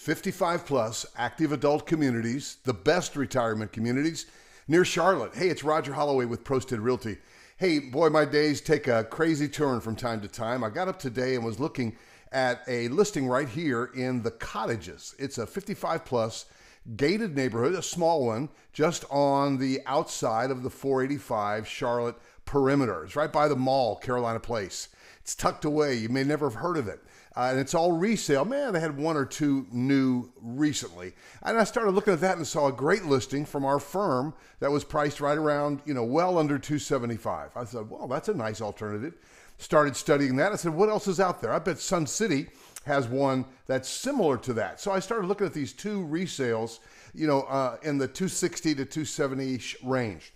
55 plus active adult communities, the best retirement communities near Charlotte. Hey, it's Roger Holloway with ProStead Realty. Hey, boy, my days take a crazy turn from time to time. I got up today and was looking at a listing right here in the Cottages. It's a 55 plus gated neighborhood, a small one, just on the outside of the 485 Charlotte perimeter. It's right by the mall, Carolina Place. It's tucked away. You may never have heard of it. And it's all resale. Man, they had one or two new recently. And I started looking at that and saw a great listing from our firm that was priced right around, well under $275. I said, well, that's a nice alternative. Started studying that. I said, what else is out there? I bet Sun City has one that's similar to that. So I started looking at these two resales, in the 260 to 270 range.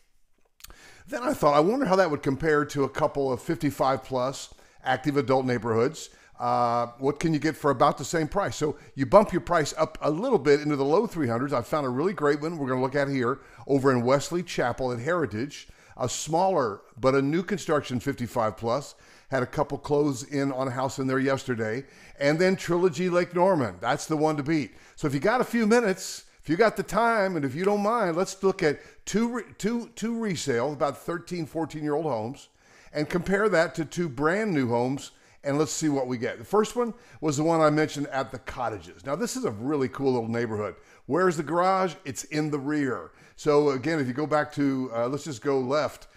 Then I thought, I wonder how that would compare to a couple of 55 plus active adult neighborhoods. What can you get for about the same price? So you bump your price up a little bit into the low 300s. I found a really great one we're going to look at here over in Wesley Chapel at Heritage. A smaller, but a new construction 55 plus. Had a couple close in on a house in there yesterday. And then Trilogy Lake Norman. That's the one to beat. So if you got a few minutes, if you got the time, and if you don't mind, let's look at two resale, about 13, 14-year-old homes, and compare that to two brand new homes, and let's see what we get. The first one was the one I mentioned at the Cottages. Now, this is a really cool little neighborhood. Where's the garage? It's in the rear. So again, if you go back to, let's just go left,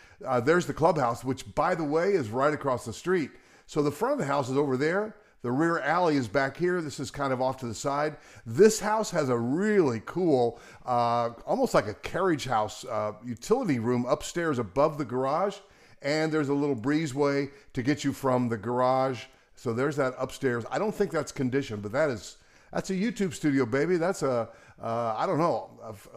there's the clubhouse, which by the way, is right across the street. So the front of the house is over there. The rear alley is back here. This is kind of off to the side. This house has a really cool, almost like a carriage house, utility room upstairs above the garage. And there's a little breezeway to get you from the garage. So there's that upstairs. I don't think that's conditioned, but that's a YouTube studio, baby. That's a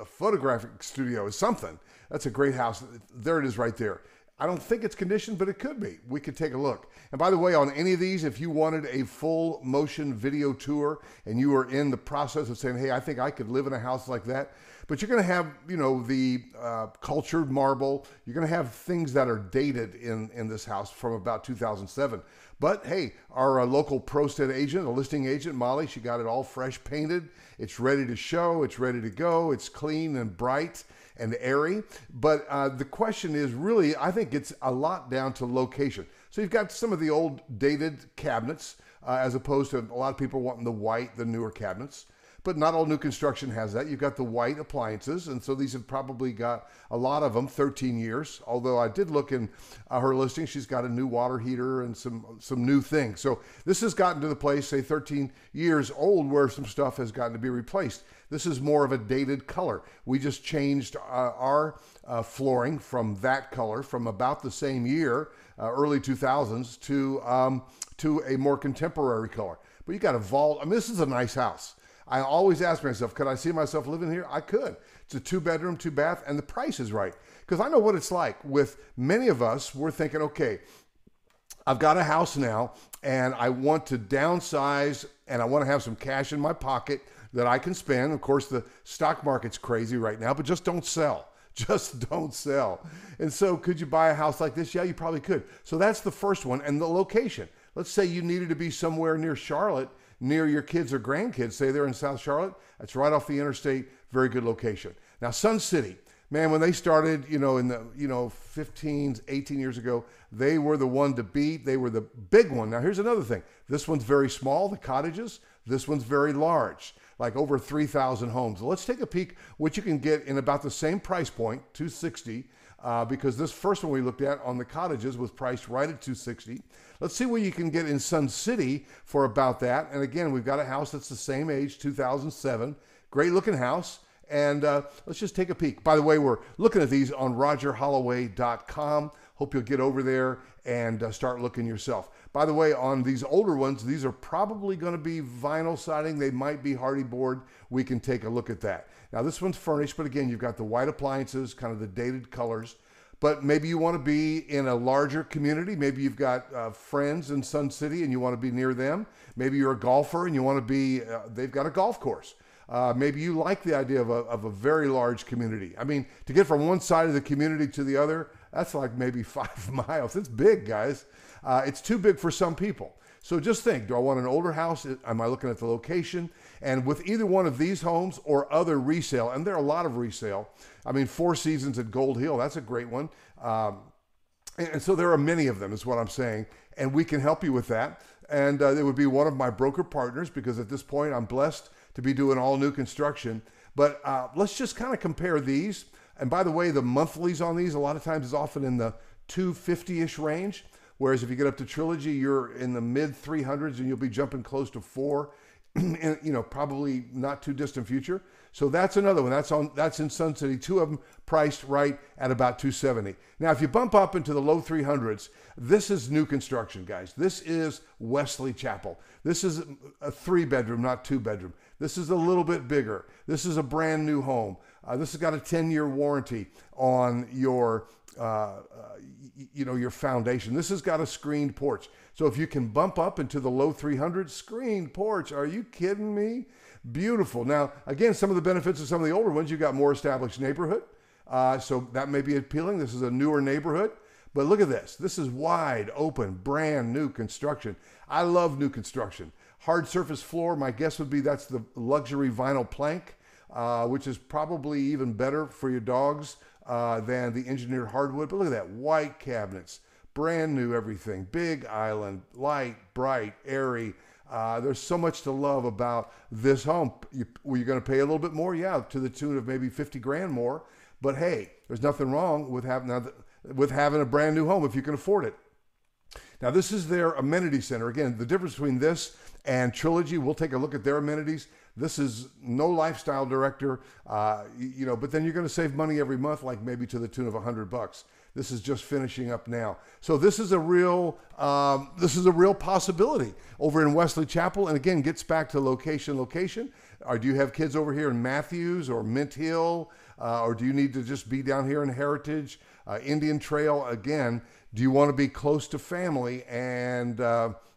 photographic studio is something. That's a great house. There it is right there. I don't think it's conditioned, but it could be. We could take a look. And by the way, on any of these, if you wanted a full motion video tour and you were in the process of saying, hey, I think I could live in a house like that, but you're going to have, the cultured marble. You're going to have things that are dated in this house from about 2007. But hey, our local ProStead agent, a listing agent, Molly, she got it all fresh painted. It's ready to show. It's ready to go. It's clean and bright and airy. But the question is really, I think it's a lot down to location. So you've got some of the old dated cabinets as opposed to a lot of people wanting the newer cabinets. But not all new construction has that. You've got the white appliances, and so these have probably got a lot of them, 13 years. Although I did look in her listing, she's got a new water heater and some new things. So this has gotten to the place, say 13 years old, where some stuff has gotten to be replaced. This is more of a dated color. We just changed our flooring from that color from about the same year, early 2000s, to a more contemporary color. But you got a vault. I mean, this is a nice house. I always ask myself, could I see myself living here? I could. It's a 2-bedroom, 2-bath, and the price is right. Because I know what it's like. With many of us, we're thinking, okay, I've got a house now, and I want to downsize, and I want to have some cash in my pocket that I can spend. Of course, the stock market's crazy right now, but just don't sell. Just don't sell. And so could you buy a house like this? Yeah, you probably could. So that's the first one. And the location. Let's say you needed to be somewhere near Charlotte, near your kids or grandkids, say they're in South Charlotte. That's right off the interstate. Very good location. Now, Sun City, man, when they started, in the 15, 18 years ago, they were the one to beat. They were the big one. Now, here's another thing. This one's very small, the Cottages. This one's very large, like over 3,000 homes. Let's take a peek what you can get in about the same price point, $260, because this first one we looked at on the Cottages was priced right at $260. Let's see what you can get in Sun City for about that. And again, we've got a house that's the same age, 2007. Great looking house. And let's just take a peek. By the way, we're looking at these on rogerholloway.com. Hope you'll get over there and start looking yourself. By the way, on these older ones, these are probably going to be vinyl siding. They might be hardy board. We can take a look at that. Now, this one's furnished, but again, you've got the white appliances, kind of the dated colors. But maybe you want to be in a larger community. Maybe you've got friends in Sun City and you want to be near them. Maybe you're a golfer and you want to be, they've got a golf course. Maybe you like the idea of a very large community. I mean, to get from one side of the community to the other, that's like maybe 5 miles. It's big, guys. It's too big for some people. So just think, do I want an older house? Am I looking at the location? And with either one of these homes or other resale, and there are a lot of resale. I mean, Four Seasons at Gold Hill, that's a great one. And so there are many of them is what I'm saying. And we can help you with that. And it would be one of my broker partners, because at this point I'm blessed to be doing all new construction. But let's just kind of compare these. And by the way, the monthlies on these a lot of times is often in the $250-ish range. Whereas if you get up to Trilogy, you're in the mid 300s and you'll be jumping close to $4, in, probably not too distant future. So that's another one. That's in Sun City. Two of them priced right at about $270. Now, if you bump up into the low 300s, this is new construction, guys. This is Wesley Chapel. This is a 3-bedroom, not 2-bedroom. This is a little bit bigger. This is a brand new home. This has got a 10-year warranty on your your foundation. This has got a screened porch. So if you can bump up into the low 300s, screened porch, are you kidding me? Beautiful. Now, again, some of the benefits of some of the older ones, you got more established neighborhood. So that may be appealing. This is a newer neighborhood. But look at this. This is wide open, brand new construction. I love new construction. Hard surface floor, my guess would be that's the luxury vinyl plank, which is probably even better for your dogs than the engineered hardwood. But look at that, white cabinets, brand new everything, big island, light, bright, airy. There's so much to love about this home. Were you going to pay a little bit more? Yeah, to the tune of maybe 50 grand more. But hey, there's nothing wrong with having a brand new home if you can afford it. Now, this is their amenity center. Again, the difference between this and Trilogy, we'll take a look at their amenities. This is no lifestyle director, but then you're going to save money every month, like maybe to the tune of $100. This is just finishing up now. So this is a real possibility over in Wesley Chapel. And again, gets back to location. Or do you have kids over here in Matthews or Mint Hill? Or do you need to just be down here in Heritage, Indian Trail? Again, do you want to be close to family? And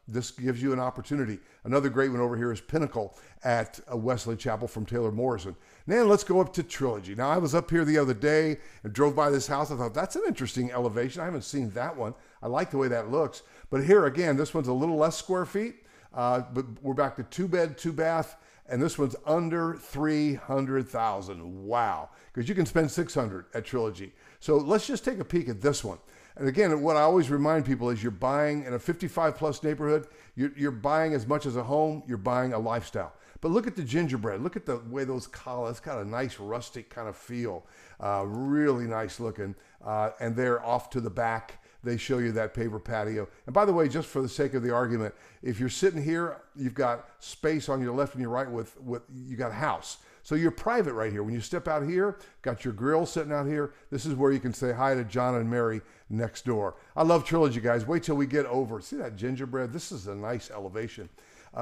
this gives you an opportunity. Another great one over here is Pinnacle at Wesley Chapel from Taylor Morrison. Now let's go up to Trilogy. Now I was up here the other day and drove by this house. I thought, that's an interesting elevation. I haven't seen that one. I like the way that looks. But here again, this one's a little less square feet, but we're back to 2-bed, 2-bath, and this one's under $300,000. Wow. Because you can spend $600 at Trilogy. So let's just take a peek at this one. And again, what I always remind people is you're buying in a 55-plus neighborhood, you're buying as much as a home, you're buying a lifestyle. But look at the gingerbread. Look at the way those columns, it's got a nice rustic kind of feel. Really nice looking. And they're off to the back. They show you that paper patio. And by the way, just for the sake of the argument, if you're sitting here, you've got space on your left and your right with you got a house. So you're private right here. When you step out here, got your grill sitting out here. This is where you can say hi to John and Mary next door. I love Trilogy, guys. Wait till we get over. See that gingerbread? This is a nice elevation.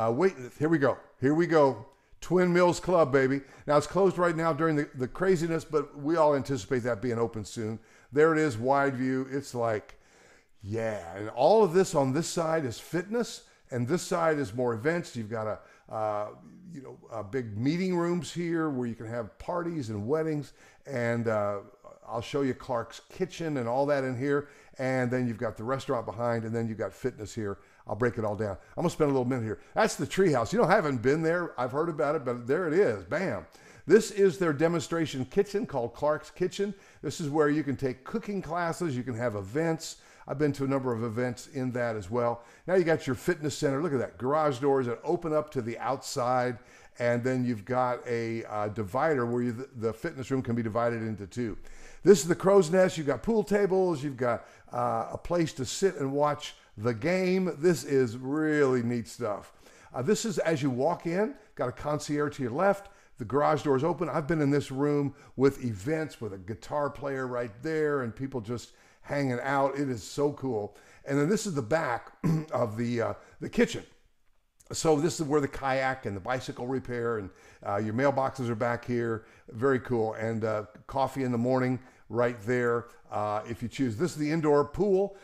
Wait, here we go. Here we go. Twin Mills Club, baby. Now, it's closed right now during the craziness, but we all anticipate that being open soon. There it is, wide view. It's like, yeah. And all of this on this side is fitness, and this side is more events. You've got big meeting rooms here where you can have parties and weddings. And I'll show you Clark's Kitchen and all that in here. And then you've got the restaurant behind, and then you've got fitness here. I'll break it all down. I'm gonna spend a little minute here. That's the treehouse. I haven't been there. I've heard about it, but there it is. Bam. This is their demonstration kitchen called Clark's Kitchen. This is where you can take cooking classes. You can have events. I've been to a number of events in that as well. Now you got your fitness center. Look at that. Garage doors that open up to the outside. And then you've got a divider where the fitness room can be divided into two. This is the crow's nest. You've got pool tables. You've got a place to sit and watch the game. This is really neat stuff. This is as you walk in, got a concierge to your left. The garage doors open. I've been in this room with events with a guitar player right there and people just hanging out. It is so cool. And then this is the back of the kitchen. So this is where the kayak and the bicycle repair and your mailboxes are back here. Very cool. And coffee in the morning right there if you choose. This is the indoor pool.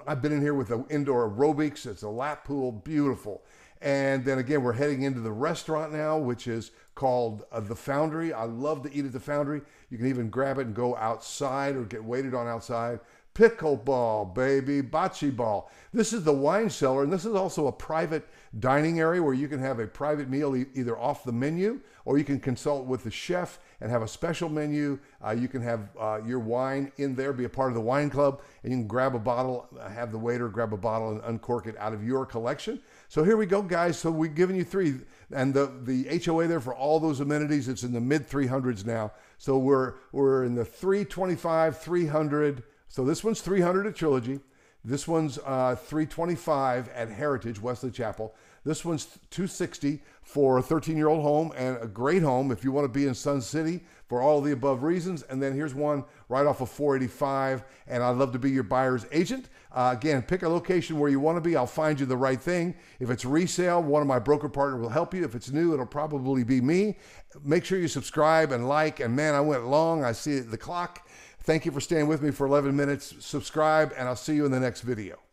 I've been in here with the indoor aerobics. It's a lap pool. Beautiful. And then again, we're heading into the restaurant now, which is called The Foundry. I love to eat at The Foundry. You can even grab it and go outside or get waited on outside. Pickleball, baby, bocce ball. This is the wine cellar, and this is also a private dining area where you can have a private meal either off the menu, or you can consult with the chef and have a special menu. You can have your wine in there, be a part of the wine club, and you can grab a bottle, have the waiter grab a bottle and uncork it out of your collection. So here we go, guys. So we've given you three, and the HOA there for all those amenities, it's in the mid 300s now. So we're in the 325, 300. So this one's 300 at Trilogy. This one's 325 at Heritage, Wesley Chapel. This one's 260 for a 13-year-old home, and a great home if you want to be in Sun City for all of the above reasons. And then here's one right off of 485, and I'd love to be your buyer's agent. Again, pick a location where you want to be. I'll find you the right thing. If it's resale, one of my broker partners will help you. If it's new, it'll probably be me. Make sure you subscribe and like. And man, I went long. I see the clock. Thank you for staying with me for 11 minutes. Subscribe, and I'll see you in the next video.